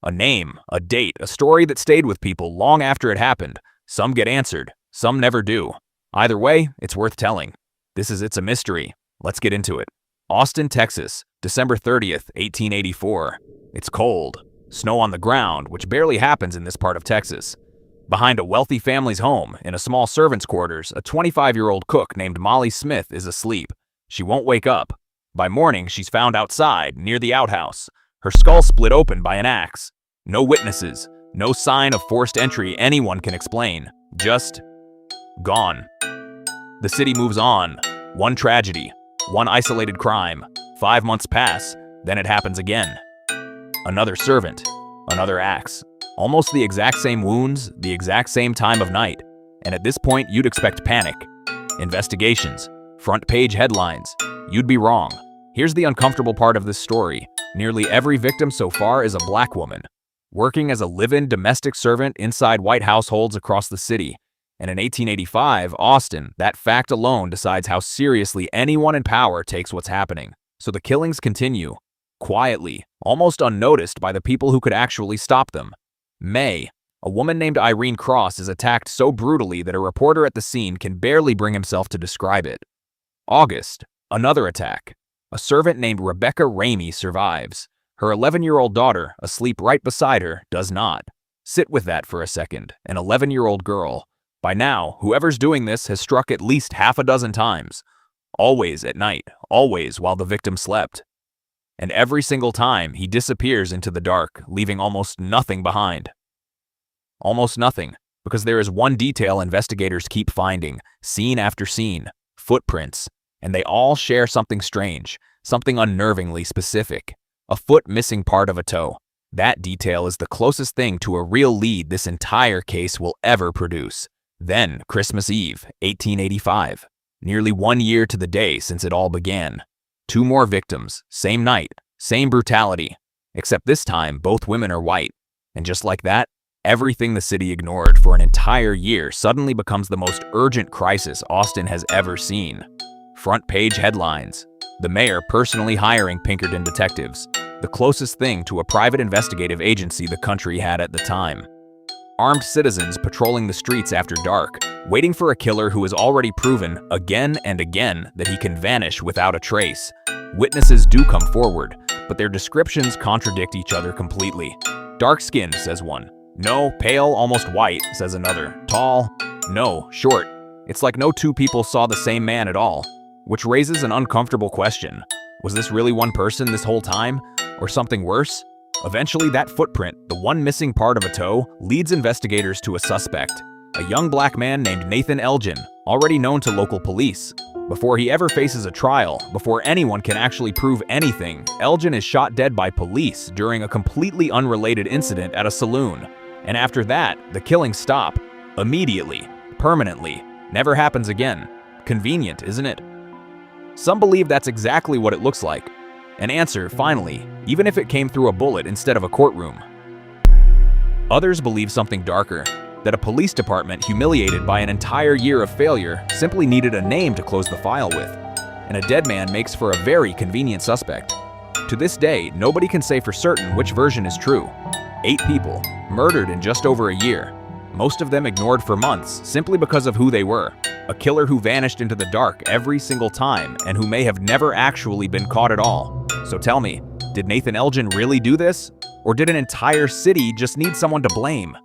A name, a date, a story that stayed with people long after it happened. Some get answered, some never do. Either way, it's worth telling. This is It's a Mystery. Let's get into it. Austin, Texas, December 30th, 1884. It's cold. Snow on the ground, which barely happens in this part of Texas. Behind a wealthy family's home, in a small servant's quarters, a 25-year-old cook named Molly Smith is asleep. She won't wake up. By morning, she's found outside, near the outhouse. Her skull split open by an axe. No witnesses, no sign of forced entry anyone can explain. Just gone. The city moves on. One tragedy, one isolated crime. 5 months pass, then it happens again. Another servant, another axe. Almost the exact same wounds, the exact same time of night. And at this point, you'd expect panic. Investigations, front page headlines. You'd be wrong. Here's the uncomfortable part of this story. Nearly every victim so far is a black woman, working as a live-in domestic servant inside white households across the city. And in 1885, Austin, that fact alone decides how seriously anyone in power takes what's happening. So the killings continue, quietly, almost unnoticed by the people who could actually stop them. May, a woman named Irene Cross is attacked so brutally that a reporter at the scene can barely bring himself to describe it. August, another attack. A servant named Rebecca Ramey survives. Her 11-year-old daughter, asleep right beside her, does not. Sit with that for a second, an 11-year-old girl. By now, whoever's doing this has struck at least half a dozen times. Always at night, always while the victim slept. And every single time, he disappears into the dark, leaving almost nothing behind. Almost nothing, because there is one detail investigators keep finding, scene after scene: footprints. And they all share something strange, something unnervingly specific. A foot missing part of a toe. That detail is the closest thing to a real lead this entire case will ever produce. Then, Christmas Eve, 1885. Nearly 1 year to the day since it all began. 2 more victims, same night, same brutality. Except this time, both women are white. And just like that, everything the city ignored for an entire year suddenly becomes the most urgent crisis Austin has ever seen. Front page headlines. The mayor personally hiring Pinkerton detectives, the closest thing to a private investigative agency the country had at the time. Armed citizens patrolling the streets after dark, waiting for a killer who has already proven again and again that he can vanish without a trace. Witnesses do come forward, but their descriptions contradict each other completely. Dark-skinned, says one. No, pale, almost white, says another. Tall. No, short. It's like no 2 people saw the same man at all. Which raises an uncomfortable question. Was this really one person this whole time? Or something worse? Eventually, that footprint, the one missing part of a toe, leads investigators to a suspect. A young black man named Nathan Elgin, already known to local police. Before he ever faces a trial, before anyone can actually prove anything, Elgin is shot dead by police during a completely unrelated incident at a saloon. And after that, the killings stop. Immediately. Permanently. Never happens again. Convenient, isn't it? Some believe that's exactly what it looks like. An answer, finally, even if it came through a bullet instead of a courtroom. Others believe something darker, that a police department humiliated by an entire year of failure simply needed a name to close the file with. And a dead man makes for a very convenient suspect. To this day, nobody can say for certain which version is true. 8 people, murdered in just over a year. Most of them ignored for months, simply because of who they were. A killer who vanished into the dark every single time, and who may have never actually been caught at all. So tell me, did Nathan Elgin really do this? Or did an entire city just need someone to blame?